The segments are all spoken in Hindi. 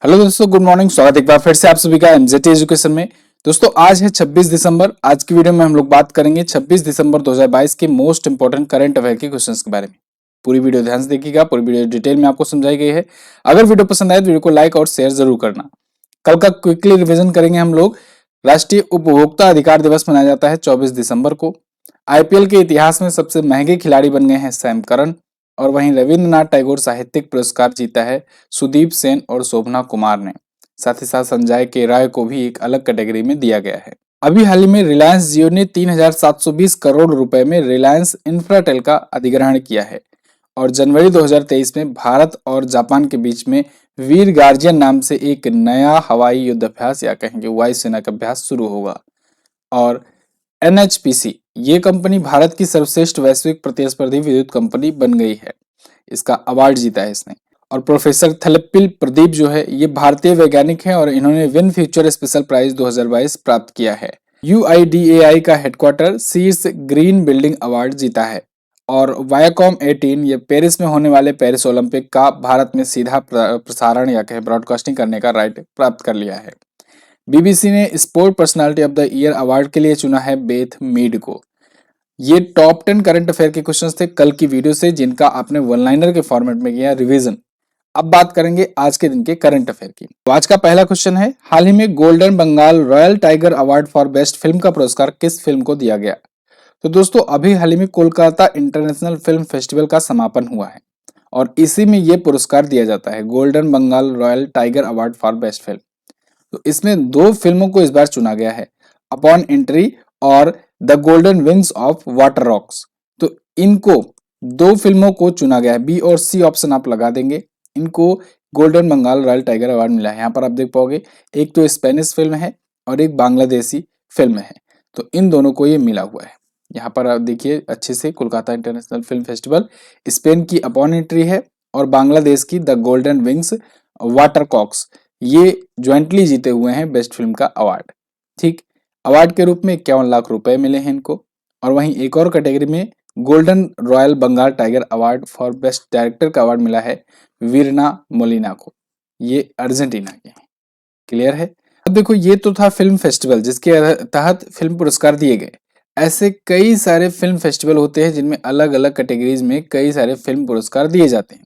हेलो दोस्तों, गुड मॉर्निंग। स्वागत है एक बार फिर से आप सभी का एमजेटी एजुकेशन में। दोस्तों आज है 26 दिसंबर। आज की वीडियो में हम लोग बात करेंगे 26 दिसंबर 2022 के मोस्ट इंपोर्टेंट करंट अफेयर के क्वेश्चंस के बारे में। पूरी वीडियो ध्यान से देखिएगा, पूरी वीडियो डिटेल में आपको समझाई गई है। अगर वीडियो पसंद आए तो वीडियो को लाइक और शेयर जरूर करना। कल का क्विकली रिविजन करेंगे हम लोग। राष्ट्रीय उपभोक्ता अधिकार दिवस मनाया जाता है 24 दिसंबर को। आईपीएल के इतिहास में सबसे महंगे खिलाड़ी बन गए हैं सैम करन। और वहीं रविंद्रनाथ टैगोर साहित्यिक पुरस्कार जीता है सुदीप सेन और शोभना कुमार ने। साथ ही साथ संजय के राय को भी एक अलग कैटेगरी में दिया गया है। अभी हाल ही में रिलायंस जियो ने 3,720 करोड़ रुपए में रिलायंस इंफ्राटेल का अधिग्रहण किया है। और जनवरी 2023 में भारत और जापान के बीच में वीर गार्जियन नाम से एक नया हवाई युद्धाभ्यास या कहेंगे वायुसेना का अभ्यास शुरू होगा। और एनएचपीसी ये कंपनी भारत की सर्वश्रेष्ठ वैश्विक प्रतिस्पर्धी विद्युत कंपनी बन गई है। इसका अवार्ड जीता है इसने। और प्रोफेसर थलप्पिल प्रदीप जो है ये भारतीय वैज्ञानिक हैं और इन्होंने विन फ्यूचर स्पेशल प्राइज 2022 प्राप्त किया है। यूआईडीएआई का हेडक्वार्टर शीर्ष ग्रीन बिल्डिंग अवार्ड जीता है। और वायाकॉम 18 ये पेरिस में होने वाले पेरिस ओलंपिक का भारत में सीधा प्रसारण या कहे ब्रॉडकास्टिंग करने का राइट प्राप्त कर लिया है। बीबीसी ने sport personality of the year award के लिए चुना है बेथ मीड को। ये टॉप 10 करंट अफेयर के क्वेश्चंस थे कल की वीडियो से, जिनका आपने वन लाइनर के फॉर्मेट में किया रिवीजन। अब बात करेंगे आज के दिन के करंट अफेयर की। तो आज का पहला क्वेश्चन है, हाल ही में golden Bengal royal tiger award for best film का पुरस्कार किस फिल्म को दिया गया? तो दोस्तों अभी हाल ही में कोलकाता इंटरनेशनल फिल्म फेस्टिवल का समापन हुआ है और इसी में यह पुरस्कार दिया जाता है, golden Bengal royal tiger award for best film. तो इसमें दो फिल्मों को इस बार चुना गया है, अपॉन एंट्री और the golden wings of water rocks. तो इनको दो फिल्मों को चुना गया है, बी और सी ऑप्शन आप लगा देंगे। इनको golden Bengal royal tiger award मिला है। यहाँ पर आप देख पाओगे एक तो स्पेनिश फिल्म है और एक बांग्लादेशी फिल्म है, तो इन दोनों को ये मिला हुआ है। यहाँ पर आप देखिए अच्छे से, Kolkata international film festival, Spain की अपॉन एंट्री है और बांग्लादेश की the golden wings water cocks, ये ज्वाइंटली जीते हुए हैं बेस्ट फिल्म का अवार्ड। ठीक, अवार्ड के रूप में 51 लाख रुपए मिले हैं इनको। और वहीं एक और कैटेगरी में golden royal Bengal tiger award for best director का अवार्ड मिला है वीरना मोलिना को, ये अर्जेंटीना के हैं। क्लियर है? अब देखो, ये तो था फिल्म फेस्टिवल जिसके तहत फिल्म पुरस्कार दिए गए। ऐसे कई सारे फिल्म फेस्टिवल होते हैं जिनमें अलग अलग कैटेगरीज में कई सारे फिल्म पुरस्कार दिए जाते हैं।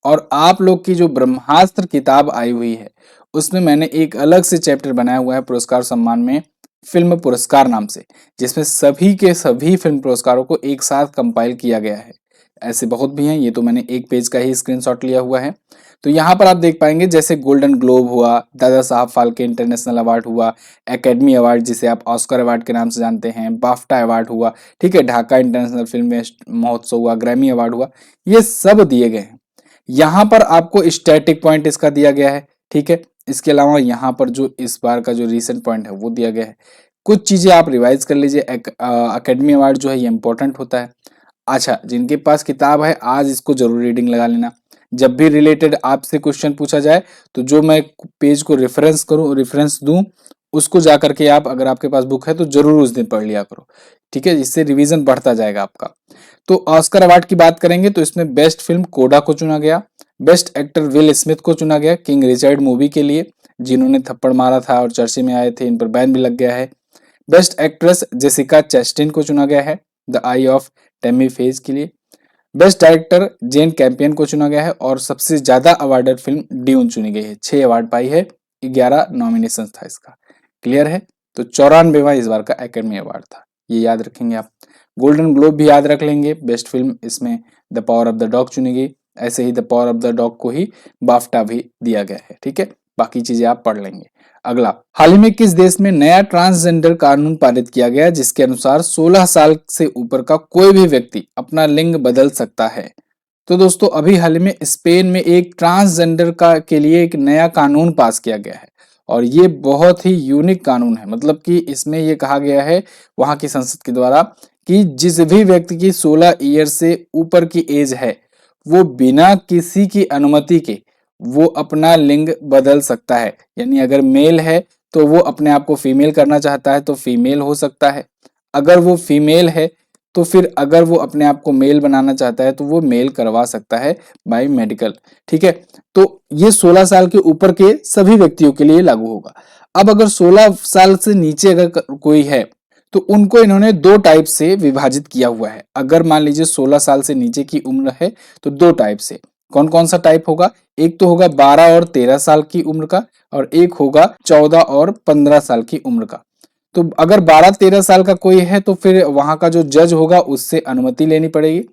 और आप लोग की जो ब्रह्मास्त्र किताब आई हुई है उसमें मैंने एक अलग से चैप्टर बनाया हुआ है पुरस्कार सम्मान में, फिल्म पुरस्कार नाम से, जिसमें सभी के सभी फिल्म पुरस्कारों को एक साथ कंपाइल किया गया है। ऐसे बहुत भी हैं, ये तो मैंने एक पेज का ही स्क्रीनशॉट लिया हुआ है। तो यहाँ पर आप देख पाएंगे जैसे गोल्डन ग्लोब हुआ, दादा साहब फाल्के इंटरनेशनल अवार्ड हुआ, एकेडमी अवार्ड जिसे आप ऑस्कर अवार्ड के नाम से जानते हैं, बाफ्टा अवार्ड हुआ, ठीक है, ढाका इंटरनेशनल फिल्म महोत्सव हुआ, ग्रैमी अवार्ड हुआ, ये सब दिए गए हैं। यहाँ पर आपको स्टैटिक पॉइंट इसका दिया गया है, ठीक है। इसके अलावा यहाँ पर जो इस बार का जो रीसेंट पॉइंट है वो दिया गया है। कुछ चीजें आप रिवाइज कर लीजिए। एकेडमी अवार्ड जो है ये इंपॉर्टेंट होता है। अच्छा, जिनके पास किताब है आज इसको जरूर रीडिंग लगा लेना। जब भी रिलेटेड आपसे क्वेश्चन पूछा जाए तो जो मैं पेज को रेफरेंस दूं, उसको जा करके आप, अगर आपके पास बुक है तो जरूर उस दिन पढ़ लिया करो, ठीक है, इससे रिवीजन बढ़ता जाएगा आपका। तो ऑस्कर अवार्ड की बात करेंगे तो इसमें बेस्ट फिल्म कोडा को चुना गया, बेस्ट एक्टर विल स्मिथ को चुना गया किंग रिचर्ड मूवी के लिए, जिन्होंने थप्पड़ मारा था और चर्चे में आए थे, इन पर बैन भी लग गया है। बेस्ट एक्ट्रेस जेसिका चैस्टेन को चुना गया है the I of Temi phase के लिए। बेस्ट डायरेक्टर जेन कैंपियन को चुना गया है और सबसे ज्यादा अवार्डेड फिल्म ड्यून चुनी गई है, 6 अवार्ड पाई है, 11 नॉमिनेशन था इसका। क्लियर है? तो 94वां इस बार का एकेडमी अवार्ड था, ये याद रखेंगे आप। गोल्डन ग्लोब भी याद रख लेंगे, बेस्ट फिल्म इसमें the power of the dog चुनी गई। ऐसे ही the power of the dog को ही बाफ्टा भी दिया गया है, ठीक है। बाकी चीजें आप पढ़ लेंगे। अगला, हाल ही में किस देश में नया ट्रांसजेंडर कानून पारित किया गया जिसके अनुसार 16 साल से ऊपर का कोई भी व्यक्ति अपना लिंग बदल सकता है? तो दोस्तों अभी हाल ही में स्पेन में एक ट्रांसजेंडर का के लिए एक नया कानून पास किया गया है और ये बहुत ही यूनिक कानून है। मतलब कि इसमें ये कहा गया है वहां की संसद के द्वारा कि जिस भी व्यक्ति की 16 ईयर से ऊपर की एज है वो बिना किसी की अनुमति के वो अपना लिंग बदल सकता है। यानी अगर मेल है तो वो अपने आप को फीमेल करना चाहता है तो फीमेल हो सकता है, अगर वो फीमेल है तो फिर अगर वो अपने आप को मेल बनाना चाहता है तो वो मेल करवा सकता है बाय मेडिकल। ठीक है, तो ये 16 साल के ऊपर के सभी व्यक्तियों के लिए लागू होगा। अब अगर 16 साल से नीचे अगर कोई है तो उनको इन्होंने दो टाइप से विभाजित किया हुआ है। अगर मान लीजिए 16 साल से नीचे की उम्र है तो दो टाइप से, कौन कौन सा टाइप होगा, एक तो होगा 12 और 13 साल की उम्र का, और एक होगा 14 और 15 साल की उम्र का। तो अगर 12-13 साल का कोई है तो फिर वहां का जो जज होगा उससे अनुमति लेनी पड़ेगी।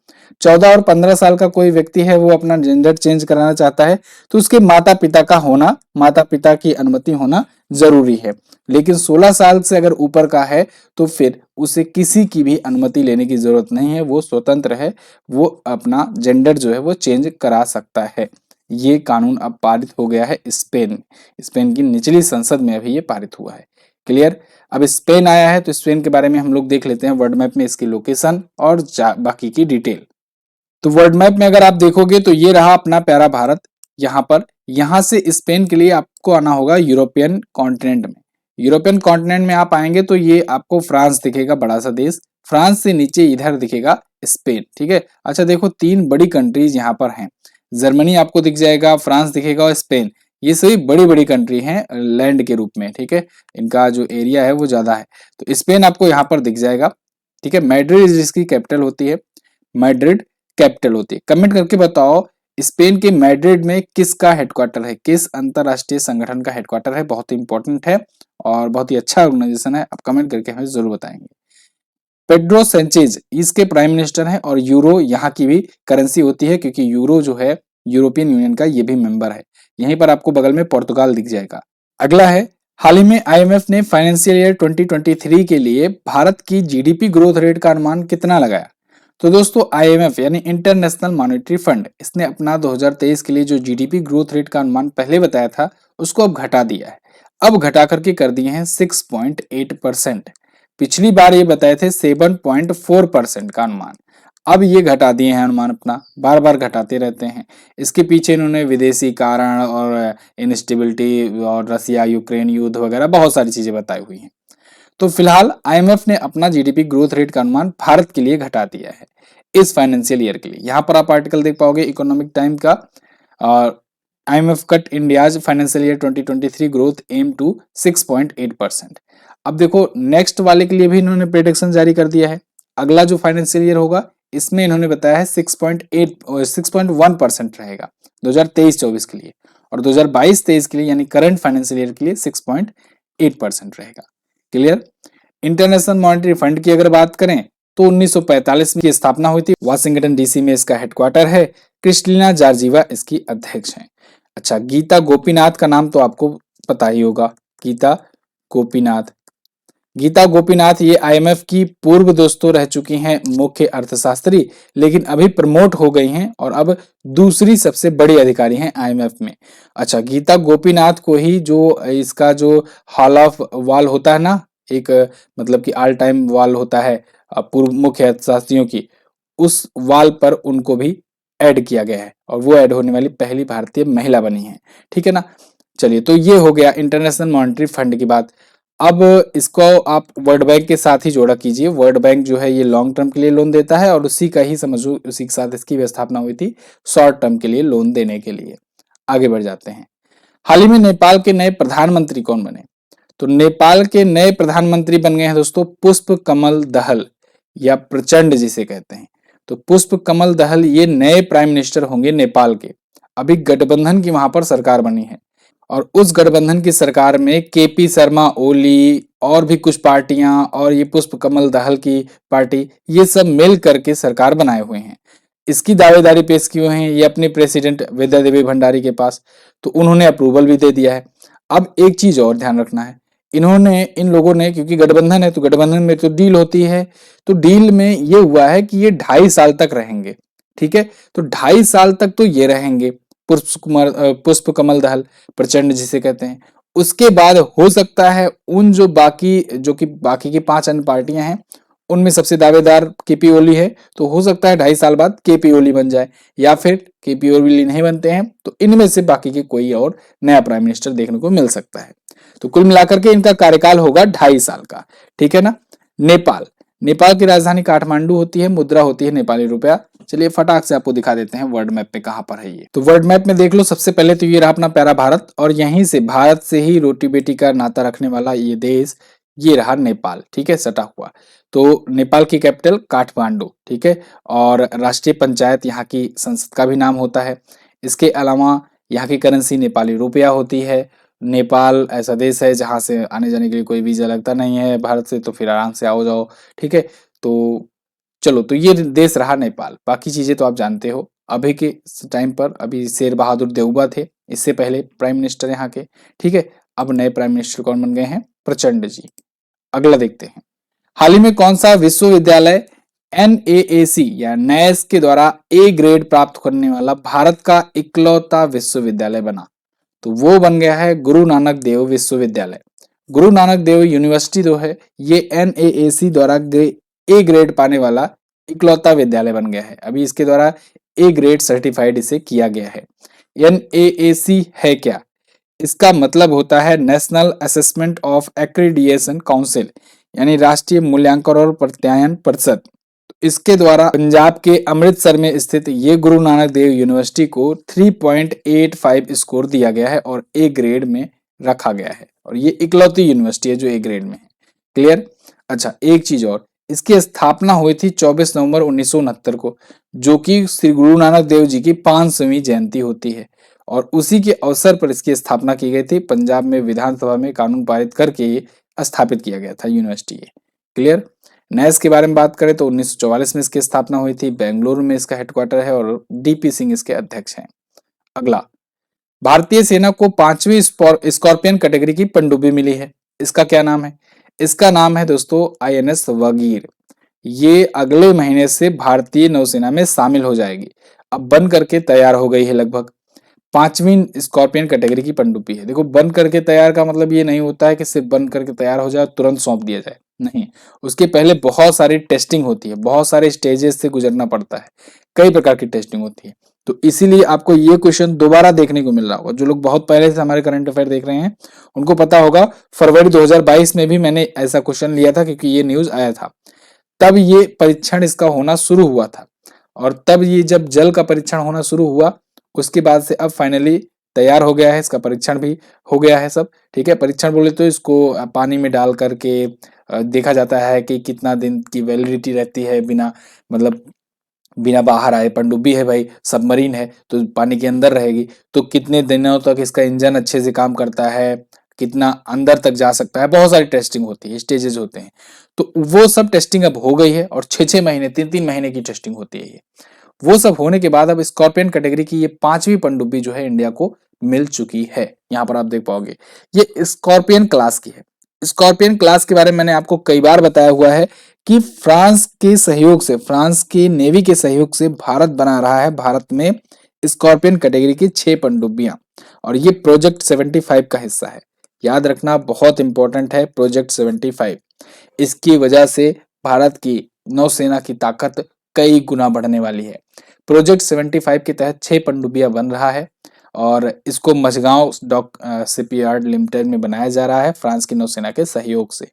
14 और 15 साल का कोई व्यक्ति है वो अपना जेंडर चेंज कराना चाहता है तो उसके माता पिता का होना, माता पिता की अनुमति होना जरूरी है। लेकिन 16 साल से अगर ऊपर का है तो फिर उसे किसी की भी अनुमति लेने की जरूरत नहीं है, वो स्वतंत्र है, वो अपना जेंडर जो है वो चेंज करा सकता है। ये कानून अब पारित हो गया है स्पेन में, स्पेन की निचली संसद में अभी ये पारित हुआ है। क्लियर। अब स्पेन आया है तो स्पेन के बारे में हम लोग देख लेते हैं वर्ल्ड मैप में इसकी लोकेशन और बाकी की डिटेल। तो वर्ल्ड मैप में अगर आप देखोगे तो ये रहा अपना प्यारा भारत, यहाँ पर, यहाँ से स्पेन के लिए आपको आना होगा यूरोपियन कॉन्टिनेंट में। यूरोपियन कॉन्टिनेंट में आप आएंगे तो ये आपको फ्रांस दिखेगा, बड़ा सा देश। फ्रांस से नीचे इधर दिखेगा स्पेन। ठीक है, अच्छा देखो तीन बड़ी कंट्रीज यहाँ पर हैं, जर्मनी आपको दिख जाएगा, फ्रांस दिखेगा और स्पेन। ये सभी बड़ी बड़ी कंट्री हैं लैंड के रूप में। ठीक है, इनका जो एरिया है वो ज्यादा है। तो स्पेन आपको यहाँ पर दिख जाएगा। ठीक है, मैड्रिड जिसकी कैपिटल होती है, मैड्रिड कैपिटल होती है। कमेंट करके बताओ स्पेन के मैड्रिड में किसका हेडक्वार्टर है, किस अंतरराष्ट्रीय संगठन का हेडक्वार्टर है। बहुत ही इंपॉर्टेंट है और बहुत ही अच्छा ऑर्गेनाइजेशन है, आप कमेंट करके हमें जरूर बताएंगे। पेड्रो सेंचेज इसके प्राइम मिनिस्टर हैं और यूरो यहाँ की भी करेंसी होती है क्योंकि यूरो जो है यूरोपियन यूनियन का ये भी मेंबर है। यहीं पर आपको बगल में पोर्तुगाल दिख जाएगा। अगला है, हाल ही में आईएमएफ ने फाइनेंशियल ईयर 2023 के लिए भारत की जीडीपी ग्रोथ रेट का अनुमान कितना लगाया। तो दोस्तों आईएमएफ यानी इंटरनेशनल मॉनेटरी फंड, इसने अपना 2023 के लिए जो जीडीपी ग्रोथ रेट का अनुमान पहले बताया था उसको अब घटा दिया है। अब घटा करके कर दिए हैं 6.8%। पिछली बार ये बताए थे 7.4% का अनुमान, अब ये घटा दिए हैं अनुमान अपना, बार बार घटाते रहते हैं। इसके पीछे इन्होंने विदेशी कारण और इंस्टेबिलिटी और रसिया यूक्रेन युद्ध वगैरह बहुत सारी चीजें बताई हुई हैं। तो फिलहाल आईएमएफ ने अपना जीडीपी ग्रोथ रेट का अनुमान भारत के लिए घटा दिया है इस फाइनेंशियल ईयर के लिए। यहाँ पर आप आर्टिकल देख पाओगे इकोनॉमिक टाइम का, और IMF cut India's financial year 2023 growth aim to 6.8%। अब देखो नेक्स्ट वाले के लिए भी इन्होंने प्रेडिक्शन जारी कर दिया है। अगला जो फाइनेंशियल ईयर होगा इसमें इन्होंने बताया है 6.1% रहेगा 2023-24 के लिए, और 2022-23 के लिए यानी करंट फाइनेंशियल ईयर के लिए 6.8% रहेगा। क्लियर। इंटरनेशनल मॉनेटरी फंड की अगर बात करें तो 1945 में की स्थापना हुई थी, वाशिंगटन डीसी में इसका हेडक्वार्टर है, क्रिस्टलिना जॉर्जिवा इसकी अध्यक्ष हैं। अच्छा, गीता गोपीनाथ का नाम तो आपको पता ही होगा, गीता गोपीनाथ। गीता गोपीनाथ ये आईएमएफ की पूर्व दोस्तों रह चुकी हैं मुख्य अर्थशास्त्री, लेकिन अभी प्रमोट हो गई हैं और अब दूसरी सबसे बड़ी अधिकारी हैं आईएमएफ में। अच्छा, गीता गोपीनाथ को ही जो इसका जो हॉल ऑफ वॉल होता है ना, एक मतलब कि ऑल टाइम वॉल होता है पूर्व मुख्य अर्थशास्त्रियों की, उस वॉल पर उनको भी ऐड किया गया है और वो ऐड होने वाली पहली भारतीय महिला बनी है। ठीक है ना। चलिए, तो ये हो गया इंटरनेशनल मॉनेटरी फंड की बात। अब इसको आप वर्ल्ड बैंक के साथ ही जोड़ा कीजिए। वर्ल्ड बैंक जो है ये लॉन्ग टर्म के लिए लोन देता है और उसी का ही समझो, उसी के साथ इसकी भी स्थापना हुई थी शॉर्ट टर्म के लिए लोन देने के लिए। आगे बढ़ जाते हैं। हाल ही में नेपाल के नए प्रधानमंत्री कौन बने। तो नेपाल के नए प्रधानमंत्री बन गए हैं दोस्तों पुष्प कमल दहल या प्रचंड जिसे कहते हैं। तो पुष्प कमल दहल ये नए प्राइम मिनिस्टर होंगे नेपाल के। अभी गठबंधन की वहां पर सरकार बनी है और उस गठबंधन की सरकार में केपी शर्मा ओली और भी कुछ पार्टियां और ये पुष्प कमल दहल की पार्टी, ये सब मिल करके सरकार बनाए हुए हैं। इसकी दावेदारी पेश की हुई है ये अपने प्रेसिडेंट विद्या देवी भंडारी के पास, तो उन्होंने अप्रूवल भी दे दिया है। अब एक चीज और ध्यान रखना है, इन लोगों ने, क्योंकि गठबंधन है तो गठबंधन में तो डील होती है, तो डील में ये हुआ है कि ये 2.5 साल तक रहेंगे। ठीक है, तो 2.5 साल तक तो ये रहेंगे पुष्प कमल दहल प्रचंड जिसे कहते हैं। उसके बाद हो सकता है उन जो बाकी की 5 अन्य पार्टियां हैं उनमें सबसे दावेदार केपी ओली है, तो हो सकता है 2.5 साल बाद केपी ओली बन जाए, या फिर केपी ओली नहीं बनते हैं तो इनमें से बाकी के कोई और नया प्राइम मिनिस्टर देखने को मिल सकता है। तो कुल मिलाकर के इनका कार्यकाल होगा 2.5 साल का। ठीक है ना। नेपाल नेपाल की राजधानी काठमांडू होती है, मुद्रा होती है नेपाली रुपया। चलिए फटाक से आपको दिखा देते हैं वर्ल्ड मैप पे कहाँ पर है ये। तो वर्ल्ड मैप में देख लो, सबसे पहले तो ये रहा अपना प्यारा भारत, और यहीं से भारत से ही रोटी बेटी का नाता रखने वाला ये देश ये रहा नेपाल, ठीक है, सटा हुआ। तो नेपाल की कैपिटल काठमांडू, ठीक है, और राष्ट्रीय पंचायत यहाँ की संसद का भी नाम होता है। इसके अलावा यहाँ की करेंसी नेपाली रुपया होती है। नेपाल ऐसा देश है जहाँ से आने जाने के लिए कोई वीजा लगता नहीं है भारत से, तो फिर आराम से आओ जाओ, ठीक है। तो चलो, तो ये देश रहा नेपाल। बाकी चीजें तो आप जानते हो। अभी के टाइम पर अभी शेर बहादुर देउबा थे, इससे पहले प्राइम मिनिस्टर यहाँ के, ठीक है। अब नए प्राइम मिनिस्टर कौन बन गए हैं? प्रचंड जी। अगला देखते हैं, हाल ही में कौन सा विश्वविद्यालय NAAC या नैस के द्वारा A ग्रेड प्राप्त करने वाला भारत का इकलौता विश्वविद्यालय बना? तो वो बन गया है गुरु नानक देव विश्वविद्यालय। गुरु नानक देव यूनिवर्सिटी जो है ये NAAC द्वारा A ग्रेड पाने वाला इकलौता विद्यालय बन गया है। अभी इसके द्वारा A ग्रेड सर्टिफाइड इसे किया गया है। NAAC है क्या? इसका मतलब होता है national assessment of accreditation council, यानी राष्ट्रीय मूल्यांकन और प्रत्यायन परिषद। इसके द्वारा पंजाब के अमृतसर में स्थित ये गुरु नानक देव यूनिवर्सिटी को 3.85 स्कोर दिया गया है और A ग्रेड में रखा गया है, और ये इकलौती यूनिवर्सिटी है जो A ग्रेड में है। क्लियर? अच्छा, एक चीज और, इसकी स्थापना हुई थी 24 नवंबर 1969 को, जो कि श्री गुरु नानक देव जी की 500वीं जयंती होती है, और उसी के अवसर पर इसकी स्थापना की गई थी। पंजाब में विधानसभा में कानून पारित करके ये स्थापित किया गया था यूनिवर्सिटी ये। क्लियर? नैस के बारे में बात करें तो 1944 में इसकी स्थापना हुई थी। बेंगलुरु में इसका हेडक्वार्टर है और DP सिंह इसके अध्यक्ष हैं। अगला, भारतीय सेना को 5वीं स्कॉर्पियन कैटेगरी की पनडुब्बी मिली है। इसका क्या नाम है? इसका नाम है दोस्तों INS वगीर। ये अगले महीने से भारतीय नौसेना में शामिल हो जाएगी। अब बन करके तैयार हो गई है लगभग। 5वीं स्कॉर्पियन कैटेगरी की पनडुब्बी है। देखो, बन करके तैयार का मतलब ये नहीं होता है कि सिर्फ बन करके तैयार हो जाए तुरंत सौंप दिया जाए, नहीं। उसके पहले बहुत सारी टेस्टिंग होती है, बहुत सारे स्टेजेस से गुजरना पड़ता है, कई प्रकार की टेस्टिंग होती है। तो इसीलिए आपको ये क्वेश्चन दोबारा देखने को मिल रहा होगा। जो लोग बहुत पहले से हमारे करंट अफेयर देख रहे हैं उनको पता होगा, फरवरी 2022 में भी मैंने ऐसा क्वेश्चन लिया था, क्योंकि ये न्यूज आया था। तब ये परीक्षण इसका होना शुरू हुआ था, और तब ये जब जल का परीक्षण होना शुरू हुआ उसके बाद से अब फाइनली तैयार हो गया है, इसका परीक्षण भी हो गया है सब, ठीक है। परीक्षण बोले तो इसको पानी में डाल करके देखा जाता है कि कितना दिन की वैलिडिटी रहती है बिना, मतलब बिना बाहर आए। पनडुब्बी है भाई, सबमरीन है तो पानी के अंदर रहेगी, तो कितने दिनों तक इसका इंजन अच्छे से काम करता है, कितना अंदर तक जा सकता है, बहुत सारी टेस्टिंग होती है, स्टेजेस होते हैं। तो वो सब टेस्टिंग अब हो गई है, और 6-6 महीने 3-3 महीने की टेस्टिंग होती है ये। वो सब होने के बाद अब स्कॉर्पियन कैटेगरी की ये 5वीं पनडुब्बी जो है इंडिया को मिल चुकी है। यहाँ पर आप देख पाओगे ये स्कॉर्पियन क्लास की है। स्कॉर्पियन क्लास के बारे में मैंने आपको कई बार बताया हुआ है कि फ्रांस के सहयोग से, फ्रांस की नेवी के सहयोग से भारत बना रहा है भारत में स्कॉर्पियन कैटेगरी की 6 पनडुब्बियां, और ये प्रोजेक्ट 75 का हिस्सा है। याद रखना, बहुत इंपॉर्टेंट है प्रोजेक्ट 75। इसकी वजह से भारत की नौसेना की ताकत कई गुना बढ़ने वाली है। प्रोजेक्ट 75 के तहत 6 पनडुब्बियां बन रहा है, और इसको मझगांव डॉक शिपयार्ड लिमिटेड में बनाया जा रहा है फ्रांस की नौसेना के सहयोग से।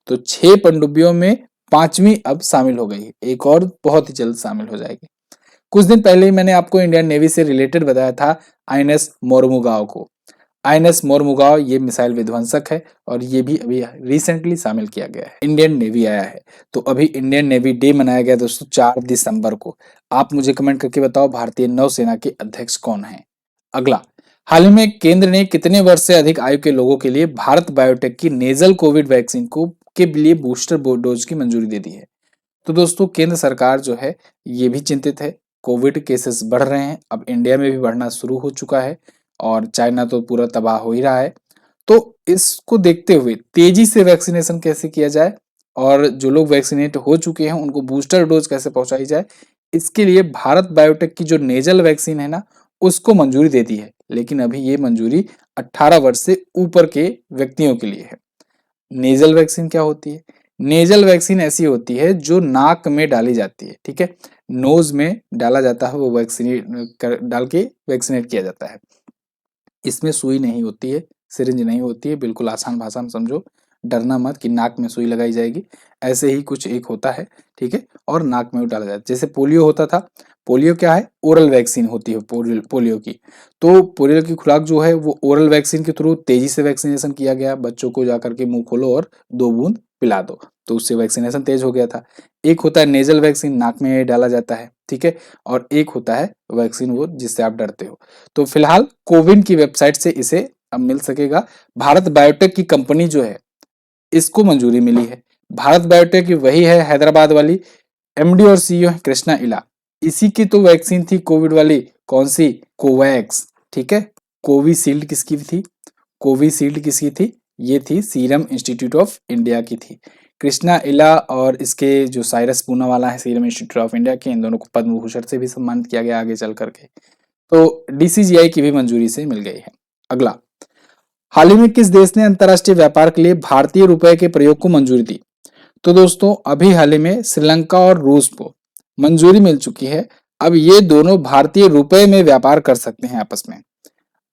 तो 6 पनडुब्बियों में 5वीं अब शामिल हो गई, एक और बहुत ही जल्द शामिल हो जाएगी। कुछ दिन पहले ही मैंने आपको इंडियन नेवी से रिलेटेड बताया था INS मोरमुगांव को। INS मोरमुगांव ये मिसाइल विध्वंसक है, और ये भी अभी रिसेंटली शामिल किया गया है, इंडियन नेवी आया है। तो अभी इंडियन नेवी डे मनाया गया दोस्तों 4 दिसंबर को। आप मुझे कमेंट करके बताओ भारतीय नौसेना के अध्यक्ष कौन है। अगला, हाल ही में केंद्र ने कितने वर्ष से अधिक आयु के लोगों के लिए भारत बायोटेक की नेजल कोविड वैक्सीन को के लिए बूस्टर डोज की मंजूरी दे दी है? तो दोस्तों, केंद्र सरकार जो है ये भी चिंतित है। कोविड केसेस बढ़ रहे हैं, अब इंडिया में भी बढ़ना शुरू हो चुका है, और चाइना तो पूरा तबाह हो ही रहा है। तो इसको देखते हुए तेजी से वैक्सीनेशन कैसे किया जाए, और जो लोग वैक्सीनेट हो चुके हैं उनको बूस्टर डोज कैसे पहुंचाई जाए, इसके लिए भारत बायोटेक की जो नेजल वैक्सीन है ना, उसको मंजूरी दे दी है। लेकिन अभी ये मंजूरी 18 वर्ष से ऊपर के व्यक्तियों के लिए है। नेजल वैक्सीन क्या होती है? नेजल वैक्सीन ऐसी होती है जो नाक में डाली जाती है, ठीक है, नोज में डाला जाता है, वो वैक्सीनेट डाल के वैक्सीनेट किया जाता है। इसमें सुई नहीं होती है, सिरिंज नहीं होती है, बिल्कुल आसान भाषा में समझो, डरना मत कि नाक में सुई लगाई जाएगी, ऐसे ही कुछ एक होता है, ठीक है, और नाक में डाला जाता है। जैसे पोलियो होता था, पोलियो क्या है, ओरल वैक्सीन होती है पोलियो की। तो पोलियो की खुराक जो है वो ओरल वैक्सीन के थ्रू तेजी से वैक्सीनेशन किया गया, बच्चों को जाकर के मुंह खोलो और 2 बूंद पिला दो, तो उससे वैक्सीनेशन तेज हो गया था। एक होता है नेजल वैक्सीन, नाक में डाला जाता है, ठीक है, और एक होता है वैक्सीन वो जिससे आप डरते हो। तो फिलहाल कोविन की वेबसाइट से इसे अब मिल सकेगा। भारत बायोटेक की कंपनी जो है इसको मंजूरी मिली है। भारत बायोटेक की वही है हैदराबाद वाली, एमडी और सीईओ है कृष्णा इला। इसी की तो वैक्सीन थी कोविड वाली, कौन सी, कोवैक्स, ठीक है। कोविशील्ड किसकी थी, कोविशील्ड किसकी थी, ये थी सीरम इंस्टीट्यूट ऑफ इंडिया की थी। कृष्णा इला और इसके जो साइरस पूनावाला है सीरम इंस्टीट्यूट ऑफ इंडिया के, इन दोनों को पद्म भूषण से भी सम्मानित किया गया आगे चल करके। तो डीसीजीआई की भी मंजूरी से मिल गई है। अगला, हाल ही में किस देश ने अंतर्राष्ट्रीय व्यापार के लिए भारतीय रुपए के प्रयोग को मंजूरी दी। तो दोस्तों अभी हाल ही में श्रीलंका और रूस को मंजूरी मिल चुकी है। अब ये दोनों भारतीय रुपए में व्यापार कर सकते हैं आपस में।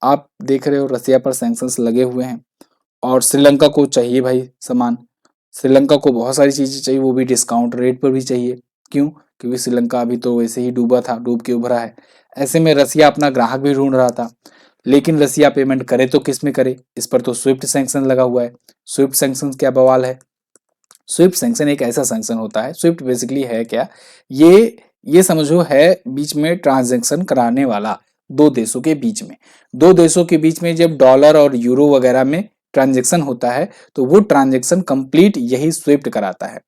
आप देख रहे हो रसिया पर सैंक्शंस लगे हुए हैं और श्रीलंका को चाहिए भाई सामान, श्रीलंका को बहुत सारी चीजें चाहिए, वो भी डिस्काउंट रेट पर भी चाहिए। क्यों, क्योंकि श्रीलंका अभी तो वैसे ही डूबा था, डूब के उभरा है। ऐसे में रसिया अपना ग्राहक भी ढूंढ रहा था, लेकिन रसिया पेमेंट करे तो किस में करे, इस पर तो स्विफ्ट सैंक्शन लगा हुआ है। स्विफ्ट सैंक्शन क्या बवाल है, स्विफ्ट सैंक्शन एक ऐसा सैंक्शन होता है, स्विफ्ट बेसिकली है क्या, ये समझो है बीच में ट्रांजैक्शन कराने वाला, दो देशों के बीच में, दो देशों के बीच में जब डॉलर और यूरो वगैरह में ट्रांजैक्शन होता है तो वो ट्रांजैक्शन कंप्लीट यही स्विफ्ट कराता है।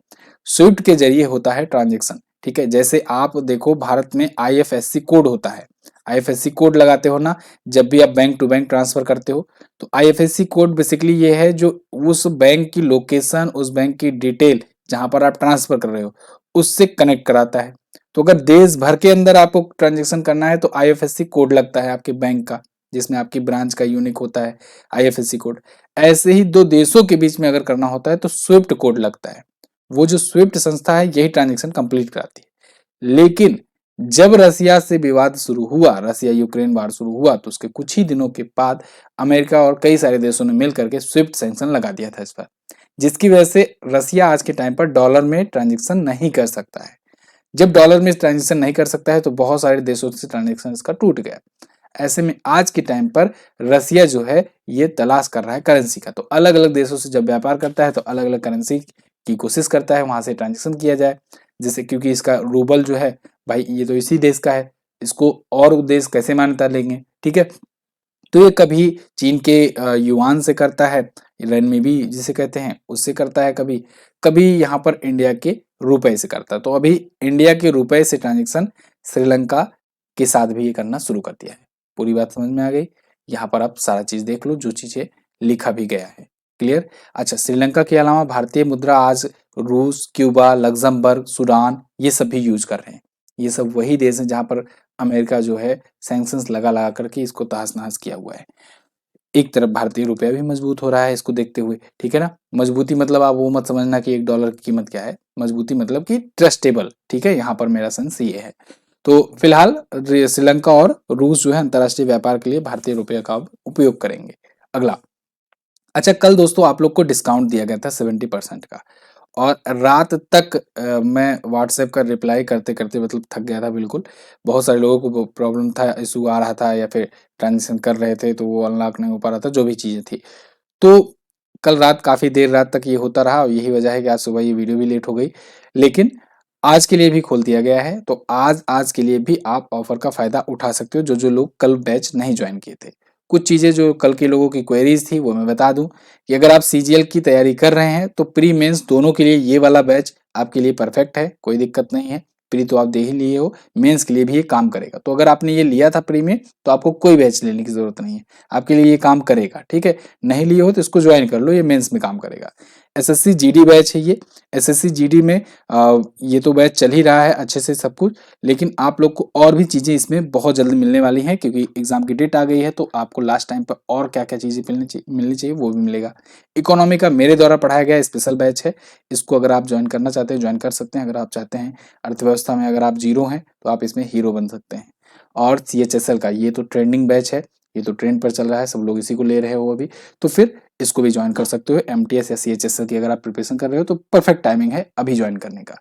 स्विफ्ट के जरिए होता है ट्रांजैक्शन, ठीक है। जैसे आप देखो भारत में आईएफएससी कोड होता है, आईएफएससी कोड लगाते हो ना जब भी आप बैंक टू बैंक ट्रांसफर करते हो, तो आईएफएससी कोड बेसिकली ये है जो उस बैंक की लोकेशन, उस बैंक की डिटेल जहां पर आप ट्रांसफर कर रहे हो उससे कनेक्ट कराता है। तो अगर देश भर के अंदर आपको ट्रांजेक्शन करना है तो आईएफएससी कोड लगता है आपके बैंक का, जिसमें आपकी ब्रांच का यूनिक होता है आईएफएससी कोड। ऐसे ही दो देशों के बीच में अगर करना होता है तो स्विफ्ट कोड लगता है। वो जो स्विफ्ट संस्था है यही ट्रांजेक्शन कंप्लीट कराती है। लेकिन जब रसिया से विवाद शुरू हुआ, रसिया यूक्रेन वार शुरू हुआ, तो उसके कुछ ही दिनों के बाद अमेरिका और कई सारे देशों ने मिलकर के स्विफ्ट सैंक्शन लगा दिया था इस पर, जिसकी वजह से रसिया आज के टाइम पर डॉलर में ट्रांजेक्शन नहीं कर सकता है। जब डॉलर में ट्रांजेक्शन नहीं कर सकता है तो बहुत सारे देशों से ट्रांजेक्शन इसका टूट गया। ऐसे में आज के टाइम पर रसिया जो है ये तलाश कर रहा है करेंसी का, तो अलग अलग देशों से जब व्यापार करता है तो अलग अलग करेंसी की कोशिश करता है वहां से ट्रांजेक्शन किया जाए। जैसे क्योंकि इसका रूबल जो है भाई ये तो इसी देश का है, इसको और देश कैसे मान्यता लेंगे, ठीक है। तो ये कभी चीन के युआन से करता है, रेनमीबी जिसे कहते हैं उससे करता है, कभी कभी यहाँ पर इंडिया के रुपए से करता है। तो अभी इंडिया के रुपए से ट्रांजेक्शन श्रीलंका के साथ भी ये करना शुरू कर दिया है। पूरी बात समझ में आ गई, यहाँ पर आप सारा चीज देख लो जो चीजें लिखा भी गया है, क्लियर। अच्छा, श्रीलंका के अलावा भारतीय मुद्रा आज रूस, क्यूबा, लग्जमबर्ग, सूडान ये सब भी यूज कर रहे हैं। ये सब वही देश हैं जहां पर अमेरिका जो है सैंक्शंस लगा लगा करके इसको तहस नहस किया हुआ है। एक तरफ भारतीय रुपया भी मजबूत हो रहा है इसको देखते हुए, ठीक है ना। मजबूती मतलब आप वो मत समझना कि $1 की कीमत क्या है, मजबूती मतलब कि ट्रस्टेबल, ठीक है, यहाँ पर मेरा सेंस ये है। तो फिलहाल श्रीलंका और रूस जो है अंतर्राष्ट्रीय व्यापार के लिए भारतीय रुपये का उपयोग करेंगे। अगला, अच्छा कल दोस्तों आप लोग को डिस्काउंट दिया गया था 70% का, और रात तक मैं व्हाट्सएप का रिप्लाई करते करते मतलब थक गया था बिल्कुल। बहुत सारे लोगों को प्रॉब्लम था, इशू आ रहा था, या फिर ट्रांजेक्शन कर रहे थे तो वो अनलॉक नहीं हो पा रहा था, जो भी चीज़ें थी। तो कल रात काफ़ी देर रात तक ये होता रहा और यही वजह है कि आज सुबह ये वीडियो भी लेट हो गई। लेकिन आज के लिए भी खोल दिया गया है, तो आज के लिए भी आप ऑफर का फ़ायदा उठा सकते हो, जो लोग कल बैच नहीं ज्वाइन किए थे। कुछ चीज़ें जो कल के लोगों की क्वेरीज थी वो मैं बता दूं कि अगर आप सीजीएल की तैयारी कर रहे हैं तो प्री मेंस दोनों के लिए ये वाला बैच आपके लिए परफेक्ट है, कोई दिक्कत नहीं है। प्री तो आप दे ही लिए हो, मेंस के लिए भी ये काम करेगा। तो अगर आपने ये लिया था प्री में तो आपको कोई बैच लेने की जरूरत नहीं है, आपके लिए ये काम करेगा, ठीक है। नहीं लिए हो तो इसको ज्वाइन कर लो, ये मेंस में काम करेगा। एसएससी जीडी बैच है ये, एसएससी जीडी में ये तो बैच चल ही रहा है अच्छे से सब कुछ, लेकिन आप लोग को और भी चीज़ें इसमें बहुत जल्द मिलने वाली हैं क्योंकि एग्जाम की डेट आ गई है। तो आपको लास्ट टाइम पर और क्या क्या चीज़ें मिलनी चाहिए वो भी मिलेगा। इकोनॉमी का मेरे द्वारा पढ़ाया गया स्पेशल बैच है, इसको अगर आप ज्वाइन करना चाहते हैं ज्वाइन कर सकते हैं। अगर आप चाहते हैं अर्थव्यवस्था में अगर आप जीरो हैं तो आप इसमें हीरो बन सकते हैं। और CHSL का ये तो ट्रेंडिंग बैच है, ये तो ट्रेंड पर चल रहा है, सब लोग इसी को ले रहे हो अभी। तो फिर इसको भी ज्वाइन कर सकते हो। एमटीएस या सीएचएस की अगर आप प्रिपरेशन कर रहे हो तो परफेक्ट टाइमिंग है अभी ज्वाइन करने का।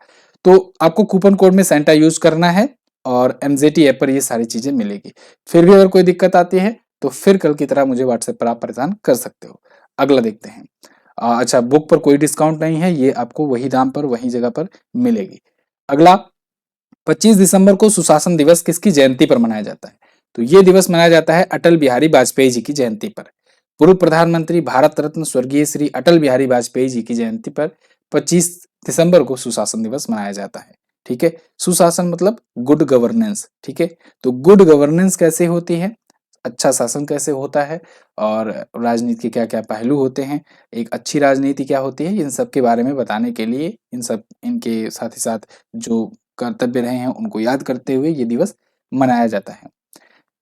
तो आपको कूपन कोड में सेंटा यूज करना है और एमजेटी ऐप पर ये सारी चीजें मिलेगी। फिर भी अगर कोई दिक्कत आती है तो फिर कल की तरह मुझे व्हाट्सएप पर आप परेशान कर सकते हो। अगला देखते हैं। अच्छा, बुक पर कोई डिस्काउंट नहीं है, ये आपको वही दाम पर वही जगह पर मिलेगी। अगला, 25 दिसंबर को सुशासन दिवस किसकी जयंती पर मनाया जाता है? तो ये दिवस मनाया जाता है अटल बिहारी वाजपेयी जी की जयंती पर। पूर्व प्रधानमंत्री भारत रत्न स्वर्गीय श्री अटल बिहारी वाजपेयी जी की जयंती पर 25 दिसंबर को सुशासन दिवस मनाया जाता है। ठीक है, सुशासन मतलब गुड गवर्नेंस। ठीक है, तो गुड गवर्नेंस कैसे होती है, अच्छा शासन कैसे होता है और राजनीति के क्या क्या पहलू होते हैं, एक अच्छी राजनीति क्या होती है, इन सब के बारे में बताने के लिए इनके साथ ही साथ जो कर्तव्य रहे हैं उनको याद करते हुए ये दिवस मनाया जाता है।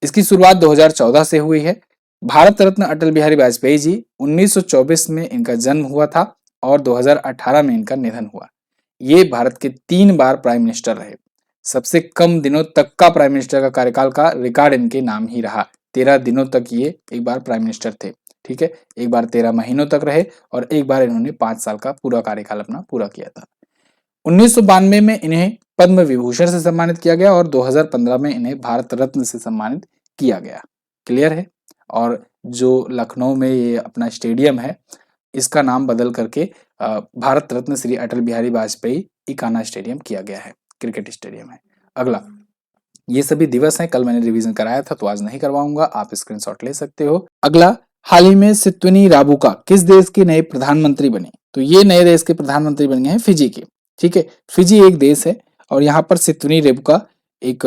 इसकी शुरुआत 2014 से हुई है। भारत रत्न अटल बिहारी वाजपेयी जी 1924 में इनका जन्म हुआ था और 2018 में इनका निधन हुआ। ये भारत के 3 बार प्राइम मिनिस्टर रहे। सबसे कम दिनों तक का प्राइम मिनिस्टर का कार्यकाल का रिकॉर्ड इनके नाम ही रहा। 13 दिनों तक ये एक बार प्राइम मिनिस्टर थे। ठीक है, एक बार 13 महीनों तक रहे और एक बार इन्होंने 5 साल का पूरा कार्यकाल अपना पूरा किया था। 1992 में इन्हें पद्म विभूषण से सम्मानित किया गया और 2015 में इन्हें भारत रत्न से सम्मानित किया गया। क्लियर है? और जो लखनऊ में ये अपना स्टेडियम है, इसका नाम बदल करके भारत रत्न श्री अटल बिहारी वाजपेयी इकाना स्टेडियम किया गया है, क्रिकेट स्टेडियम है। अगला, ये सभी दिवस हैं, कल मैंने रिवीजन कराया था तो आज नहीं करवाऊंगा, आप स्क्रीनशॉट ले सकते हो। अगला, हाल ही में सित्विनी राबुका किस देश के नए प्रधानमंत्री बने? तो ये नए देश के प्रधानमंत्री बन गए हैं फिजी के। ठीक है, फिजी एक देश है और यहाँ पर सित्विनी राबुका एक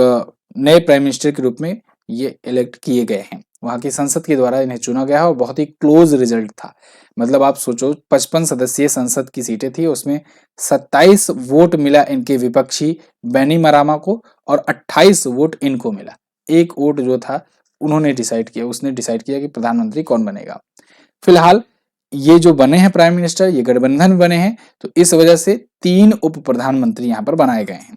नए प्राइम मिनिस्टर के रूप में ये इलेक्ट किए गए हैं। वहां की संसद के द्वारा इन्हें चुना गया है और बहुत ही क्लोज रिजल्ट था। मतलब आप सोचो, 55 सदस्यीय संसद की सीटें थी, उसमें 27 वोट मिला इनके विपक्षी बैनीमरामा को और 28 वोट इनको मिला। एक वोट जो था उन्होंने डिसाइड किया, उसने डिसाइड किया कि प्रधानमंत्री कौन बनेगा। फिलहाल ये जो बने हैं प्राइम मिनिस्टर, ये गठबंधन बने हैं, तो इस वजह से 3 उप प्रधानमंत्री यहाँ पर बनाए गए हैं।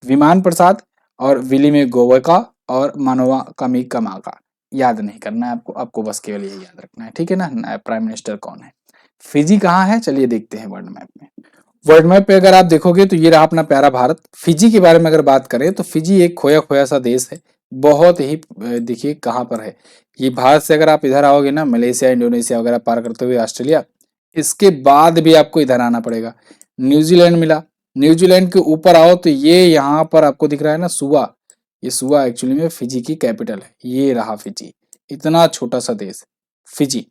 विमान प्रसाद और विलिमे गोवका और मानोवा कमिकमाका। याद नहीं करना है आपको, आपको बस केवल ये याद रखना है। ठीक है ना, नया प्राइम मिनिस्टर कौन है। फिजी कहाँ है, चलिए देखते हैं वर्ल्ड मैप में। वर्ल्ड मैप पे अगर आप देखोगे तो ये रहा अपना प्यारा भारत। फिजी के बारे में अगर बात करें तो फिजी एक खोया खोया सा देश है, बहुत ही देखिए कहाँ पर है ये। भारत से अगर आप इधर आओगे ना, मलेशिया इंडोनेशिया वगैरह पार करते हुए ऑस्ट्रेलिया, इसके बाद भी आपको इधर आना पड़ेगा। न्यूजीलैंड मिला, न्यूजीलैंड के ऊपर आओ तो ये यहाँ पर आपको दिख रहा है ना सुआ, ये सुआ एक्चुअली में फिजी की कैपिटल है। ये रहा फिजी, इतना छोटा सा देश फिजी,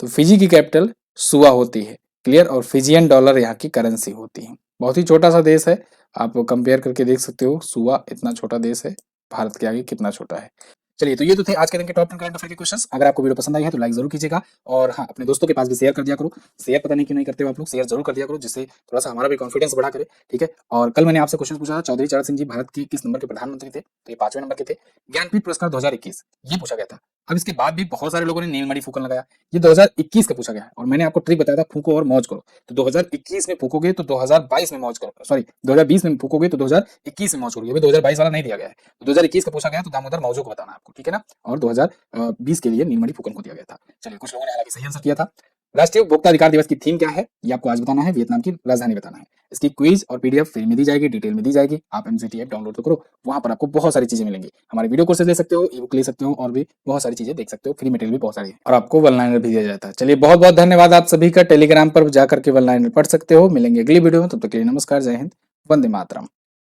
तो फिजी की कैपिटल सुआ होती है। क्लियर, और फिजियन डॉलर यहाँ की करेंसी होती है। बहुत ही छोटा सा देश है, आप कंपेयर करके देख सकते हो, सुआ इतना छोटा देश है, भारत के आगे कितना छोटा है। चलिए, तो ये तो थे आज के दिन के टॉप 10 करंट अफेयर के क्वेश्चंस। अगर आपको वीडियो पसंद आई है तो लाइक जरूर कीजिएगा और हाँ, अपने दोस्तों के पास भी शेयर कर दिया करो। शेयर पता नहीं क्यों नहीं करते हो आप लोग, शेयर जरूर कर दिया करो, जिससे थोड़ा सा हमारा भी कॉन्फिडेंस बढ़ा करे। ठीक है, और कल मैंने आपसे क्वेश्चन पूछा था, चौधरी चरण सिंह जी भारत के किस नंबर के प्रधानमंत्री थे? तो ये 5वें नंबर के थे। ज्ञानपीठ पुरस्कार 2021 ये पूछा गया था। अब इसके बाद भी बहुत सारे लोगों ने नीलमणि फूकन लगाया, ये 2021 का पूछा गया है और मैंने आपको ट्रिक बताया था, फूको और मौज करो। तो 2021 में फूकोगे तो 2022 में मौज करो, सॉरी 2020 में फूकोगे तो 2021 में मौज करोगे। अभी 2022 वाला नहीं दिया गया है, 2021 का पूछा गया तो दामोदर मौजों को बताना आपको। ठीक है ना, और 2020 के लिए नीलमणि फूकन को दिया गया था। चलिए, कुछ लोगों ने हालांकि सही आंसर किया था। राष्ट्रीय उपभोक्ता अधिकार दिवस की थीम क्या है, ये आपको आज बताना है। वियतनाम की राजधानी बताना है। इसकी क्विज और पीडीएफ फ्री में दी जाएगी, डिटेल में दी जाएगी। आप एमसीटी ऐप डाउनलोड तो करो, वहां पर आपको बहुत सारी चीजें मिलेंगी। हमारे वीडियो कोर्सेज ले सकते हो, ई बुक ले सकते हो और भी बहुत सारी चीजें देख सकते हो। फ्री मटेरियल भी बहुत सारी है और आपको वन लाइनर भी दिया जाता है। चलिए, बहुत बहुत धन्यवाद आप सभी का। टेलीग्राम पर जाकर के वन लाइनर पढ़ सकते हो। मिलेंगे अगली वीडियो में, तब तक के लिए नमस्कार, जय हिंद, वंदे मातरम।